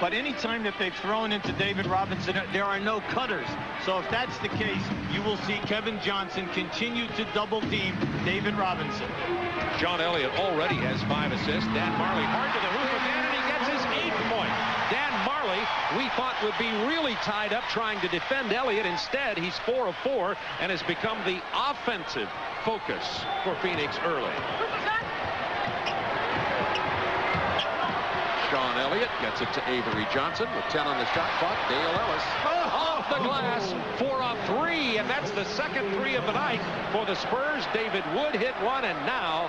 But any time that they've thrown into David Robinson, there are no cutters. So if that's the case, you will see Kevin Johnson continue to double team David Robinson. Sean Elliott already has 5 assists. Dan Marley hard to the hoop again, and he gets his 8th point. Dan Marley, we thought would be really tied up trying to defend Elliott. Instead, he's 4 of 4 and has become the offensive focus for Phoenix early. Sean Elliott gets it to Avery Johnson with 10 on the shot clock. Dale Ellis off the glass for a 3, and that's the second 3 of the night for the Spurs. David Wood hit one, and now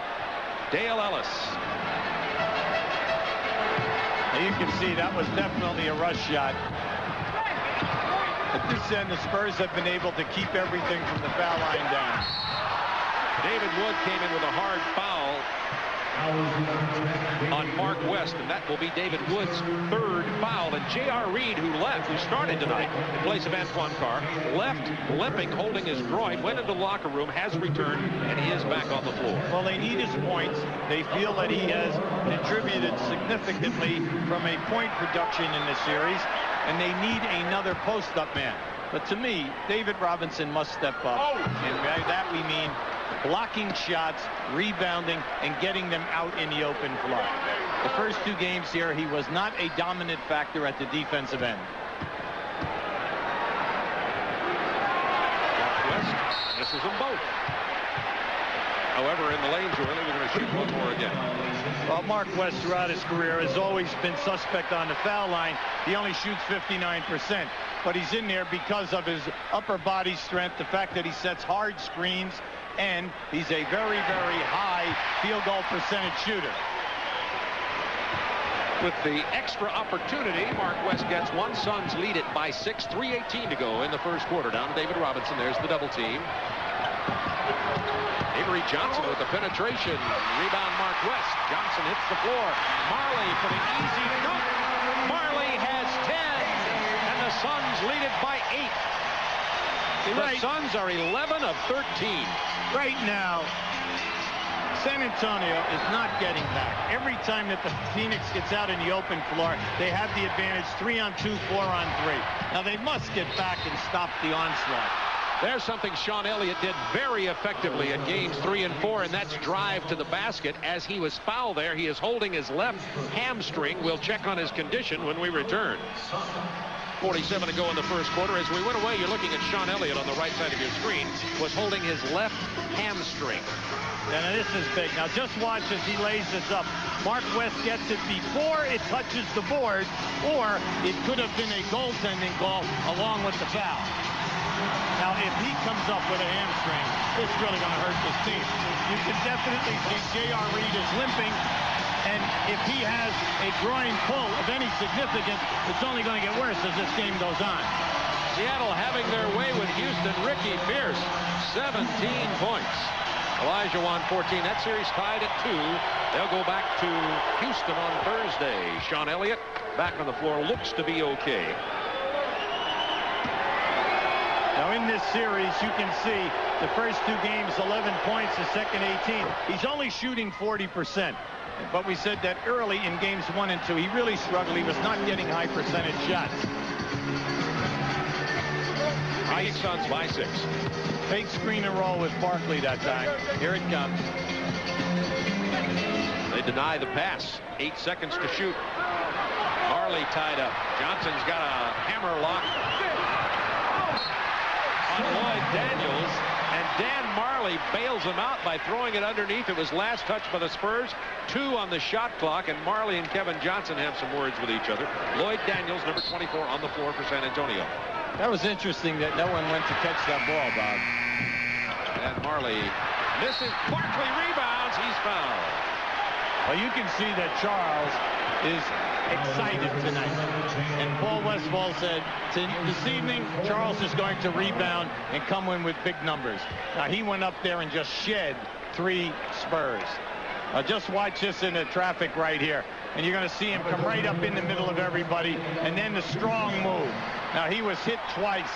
Dale Ellis. You can see that was definitely a rush shot. At this end, the Spurs have been able to keep everything from the foul line down. David Wood came in with a hard foul on Mark West, and that will be David Wood's 3rd foul. And J.R. Reed, who started tonight in place of Antoine Carr, left limping, holding his groin, went into the locker room, has returned, and he is back on the floor. Well, they need his points. They feel that he has contributed significantly from a point production in this series, and they need another post-up man. But to me, David Robinson must step up, and by that we mean blocking shots, rebounding, and getting them out in the open floor. The first 2 games here, he was not a dominant factor at the defensive end. West misses them both. However, in the lanes early, we're going to shoot one more again. Well, Mark West throughout his career has always been suspect on the foul line. He only shoots 59%, but he's in there because of his upper body strength, the fact that he sets hard screens, and he's a very, very high field goal percentage shooter. With the extra opportunity, Mark West gets one. Suns lead it by 6, 3:18 to go in the first quarter. Down David Robinson. There's the double team. Avery Johnson with the penetration. Rebound Mark West. Johnson hits the floor. Marley for the easy dunk. Marley has 10, and the Suns lead it by 8. The Suns are 11 of 13. Right now, San Antonio is not getting back. Every time that the Phoenix gets out in the open floor, they have the advantage 3-on-2, 4-on-3. Now they must get back and stop the onslaught. There's something Sean Elliott did very effectively in games 3 and 4, and that's drive to the basket. As he was fouled there, he is holding his left hamstring. We'll check on his condition when we return. 47 to go in the first quarter. As we went away, you're looking at Sean Elliott on the right side of your screen, was holding his left hamstring. And this is big. Now just watch as he lays this up. Mark West gets it before it touches the board, or it could have been a goaltending call along with the foul. Now, if he comes up with a hamstring, it's really going to hurt this team. You can definitely see J.R. Reed is limping, and if he has a groin pull of any significance, it's only going to get worse as this game goes on. Seattle having their way with Houston. Ricky Pierce, 17 points. Elijah won 14. That series tied at 2. They'll go back to Houston on Thursday. Sean Elliott back on the floor, looks to be okay. Now in this series, you can see the first 2 games, 11 points, the second 18. He's only shooting 40%. But we said that early in games 1 and 2, he really struggled. He was not getting high percentage shots. Phoenix Suns by 6. Fake screen and roll with Barkley that time. Here it comes. They deny the pass. 8 seconds to shoot. Marley tied up. Johnson's got a hammer lock on Lloyd Daniels, and Dan Marley bails him out by throwing it underneath. It was last touched by the Spurs. 2 on the shot clock, and Marley and Kevin Johnson have some words with each other. Lloyd Daniels, number 24, on the floor for San Antonio. That was interesting that no one went to catch that ball, Bob. And Marley misses. Barkley rebounds. He's fouled. Well, you can see that Charles is excited tonight. And Paul Westphal said, this evening, Charles is going to rebound and come in with big numbers. Now, he went up there and just shed 3 Spurs. Just watch this in the traffic right here. And you're going to see him come right up in the middle of everybody. And then the strong move. Now, he was hit twice.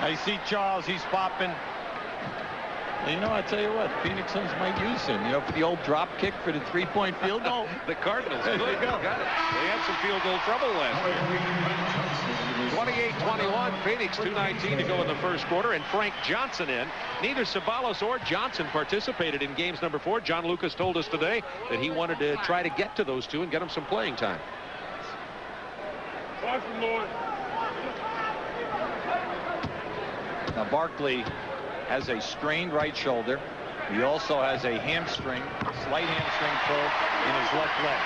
Now, you see Charles, he's popping. Well, you know, I tell you what, Phoenix Suns might use him, you know, for the old drop kick for the three-point field goal. The Cardinals. There you go. Got it. They had some field goal trouble last year. 28-21. Phoenix 2:19 to go in the first quarter, and Frank Johnson in. Neither Ceballos or Johnson participated in games number 4. John Lucas told us today that he wanted to try to get to those two and get them some playing time. Now Barkley has a strained right shoulder. He also has a hamstring, slight hamstring pull in his left leg.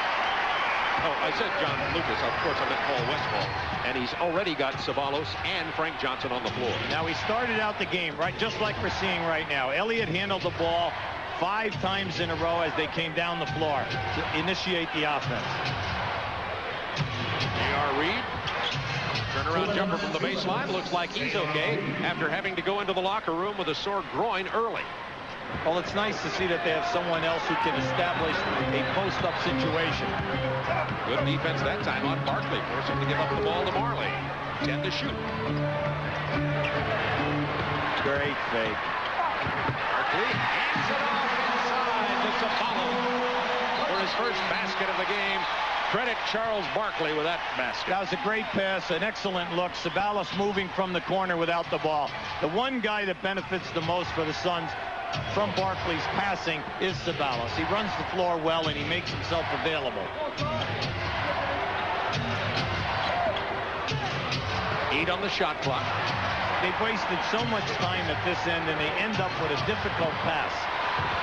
Oh, I said John Lucas. Of course, I meant Paul Westphal. And he's already got Ceballos and Frank Johnson on the floor. Now, he started out the game, right, just like we're seeing right now. Elliott handled the ball 5 times in a row as they came down the floor to initiate the offense. J.R. Reed. Turnaround jumper from the baseline. Looks like he's okay after having to go into the locker room with a sore groin early. Well, it's nice to see that they have someone else who can establish a post-up situation. Good defense that time on Barkley, forcing him to give up the ball to Marley. 10 to shoot. Great fake. Barkley hands it off inside to Ceballos for his first basket of the game. Credit Charles Barkley with that basket. That was a great pass, an excellent look. Ceballos moving from the corner without the ball. The one guy that benefits the most for the Suns from Barkley's passing is Ceballos. He runs the floor well, and he makes himself available. 8 on the shot clock. They've wasted so much time at this end, and they end up with a difficult pass.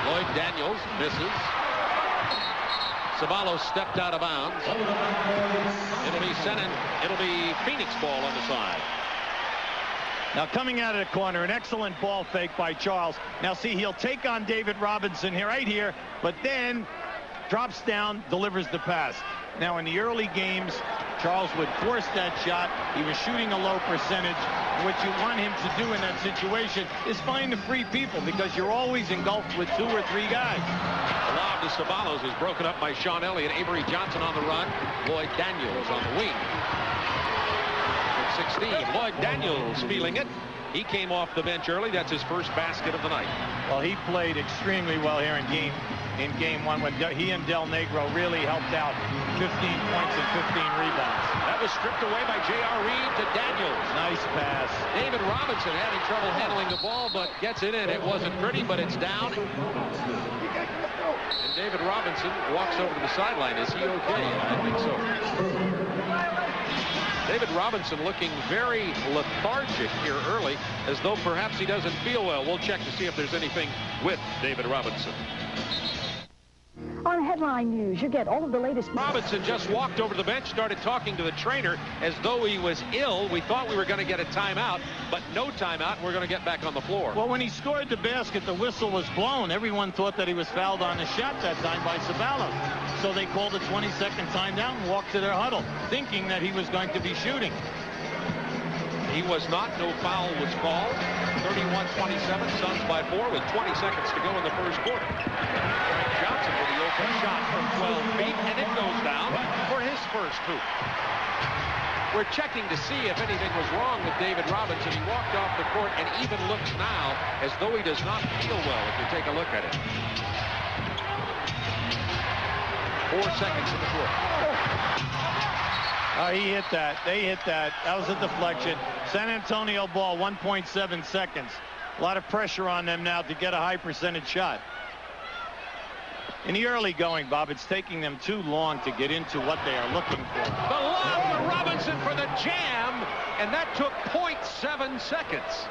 Lloyd Daniels misses. Ceballos stepped out of bounds. It'll be Phoenix ball on the side. Now coming out of the corner, an excellent ball fake by Charles. Now see, he'll take on David Robinson here, right here, but then drops down, delivers the pass. Now in the early games, Charles would force that shot. He was shooting a low percentage. What you want him to do in that situation is find the free people, because you're always engulfed with 2 or 3 guys. The lob to Ceballos is broken up by Sean Elliott. Avery Johnson on the run. Lloyd Daniels on the wing. 16. Lloyd Daniels feeling it. He came off the bench early. That's his first basket of the night. Well, he played extremely well here in game 1 when he and Del Negro really helped out. 15 points and 15 rebounds. That was stripped away by J.R. Reed to Daniels. Nice pass. David Robinson having trouble handling the ball, but gets it in. It wasn't pretty, but it's down. And David Robinson walks over to the sideline. Is he okay? I think so. David Robinson looking very lethargic here early, as though perhaps he doesn't feel well. We'll check to see if there's anything with David Robinson. On Headline News, you get all of the latest. Robinson just walked over to the bench, started talking to the trainer as though he was ill. We thought we were going to get a timeout, but no timeout, and we're going to get back on the floor. Well, when he scored the basket, the whistle was blown. Everyone thought that he was fouled on the shot that time by Ceballos. So they called a 20-second timeout and walked to their huddle, thinking that he was going to be shooting. He was not. No foul was called. 31-27, Suns by 4 with 20 seconds to go in the first quarter. Frank Johnson with the open shot from 12 feet, and it goes down for his first hoop. We're checking to see if anything was wrong with David Robinson. He walked off the court and even looks now as though he does not feel well, if you take a look at it. 4 seconds in the quarter. He hit that. They hit that. That was a deflection. San Antonio ball, 1.7 seconds. A lot of pressure on them now to get a high percentage shot. In the early going, Bob, it's taking them too long to get into what they are looking for. The lob to Robinson for the jam, and that took 0.7 seconds.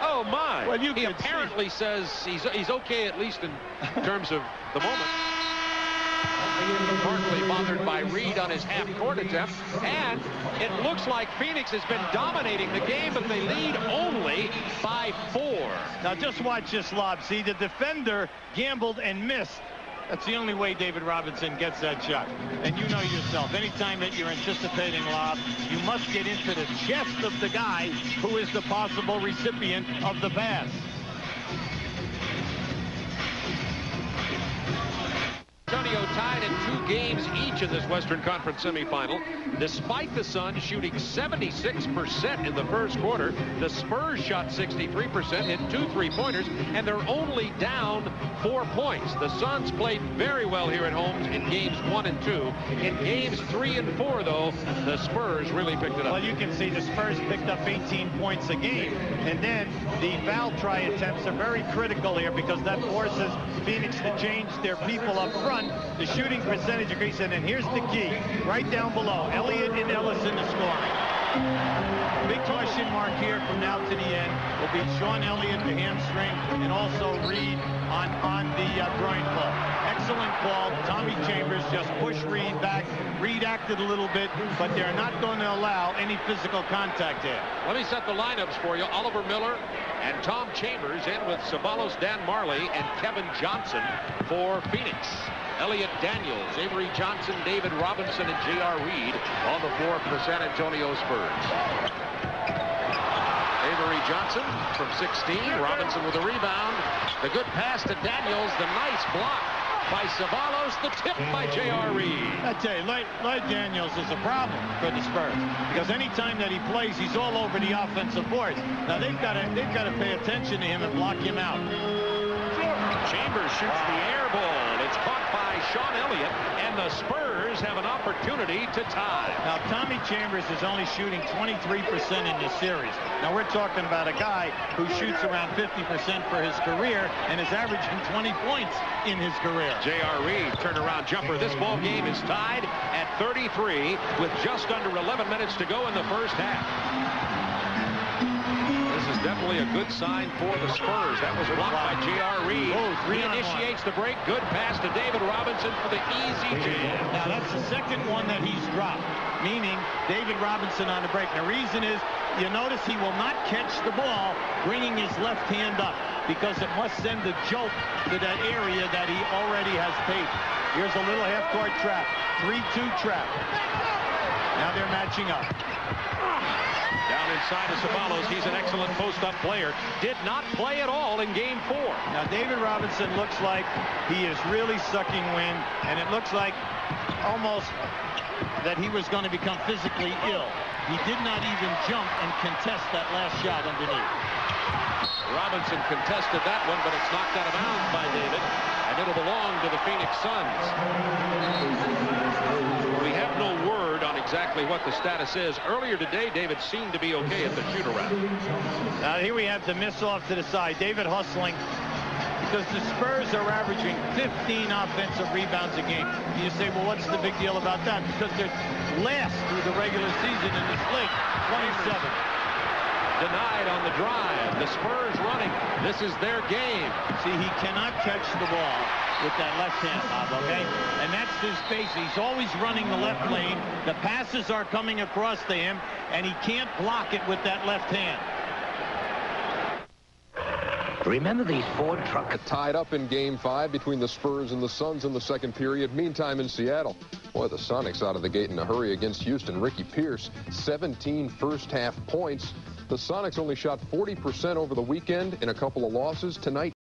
Oh, my. Well, he apparently says he's okay, at least in terms of the moment. Barkley bothered by Reed on his half-court attempt, and it looks like Phoenix has been dominating the game, but they lead only by 4. Now just watch this lob. See, the defender gambled and missed. That's the only way David Robinson gets that shot. And you know yourself, anytime that you're anticipating lob, you must get into the chest of the guy who is the possible recipient of the pass. Antonio tied at 2 games each in this Western Conference semifinal. Despite the Suns shooting 76% in the first quarter, the Spurs shot 63%, hit 2 3-pointers, and they're only down 4 points. The Suns played very well here at home in games 1 and 2. In games 3 and 4, though, the Spurs really picked it up. Well, you can see the Spurs picked up 18 points a game, and then the foul try attempts are very critical here because that forces Phoenix to change their people up front. The shooting percentage increases, and here's the key. Right down below, Elliott and Ellison are scoring. Big question mark here from now to the end will be Sean Elliott, the hamstring, and also Reed on the groin club. Excellent call. Tommy Chambers just pushed Reed back. Reed acted a little bit, but they're not going to allow any physical contact here. Let me set the lineups for you. Oliver Miller and Tom Chambers in with Ceballos, Dan Marley, and Kevin Johnson for Phoenix. Elliott Daniels, Avery Johnson, David Robinson, and J.R. Reed on the floor for the San Antonio Spurs. Avery Johnson from 16. Robinson with a rebound. The good pass to Daniels. The nice block by Ceballos. The tip by J.R. Reed. I tell you, Lloyd Daniels is a problem for the Spurs because anytime that he plays, he's all over the offensive boards. Now they've got to pay attention to him and block him out. Chambers shoots the air ball. It's caught by Sean Elliott, and the Spurs have an opportunity to tie. Now, Tommy Chambers is only shooting 23% in this series. Now, we're talking about a guy who shoots around 50% for his career and is averaging 20 points in his career. J.R. Reed, turnaround jumper. This ball game is tied at 33 with just under 11 minutes to go in the first half. This is definitely a good sign for the Spurs. That was blocked by J.R. Reed. He initiates the break. Good pass to David Robinson for the easy jam. Now, that's the second one that he's dropped, meaning David Robinson on the break. The reason is, you notice he will not catch the ball bringing his left hand up because it must send a jolt to that area that he already has paved. Here's a little half-court trap. 3-2 trap. Now they're matching up. Down inside of Ceballos. He's an excellent post-up player. Did not play at all in game 4. Now David Robinson looks like he is really sucking wind, and it looks like almost that he was going to become physically ill. He did not even jump and contest that last shot underneath. Robinson contested that one, but it's knocked out of bounds by David, and it'll belong to the Phoenix Suns. We have no word on exactly what the status is. Earlier today, David seemed to be okay at the shoot-around. Now here we have the miss off to the side. David hustling because the Spurs are averaging 15 offensive rebounds a game. You say, well, what's the big deal about that? Because they're last through the regular season in this league, 27. Denied on the drive. The Spurs running. This is their game. See, he cannot catch the ball with that left hand, Bob, okay? And that's his base. He's always running the left lane. The passes are coming across to him, and he can't block it with that left hand. Remember these Ford trucks? Tied up in Game 5 between the Spurs and the Suns in the second period. Meantime, in Seattle, boy, the Sonics out of the gate in a hurry against Houston. Ricky Pierce, 17 first-half points. The Sonics only shot 40% over the weekend in a couple of losses. Tonight,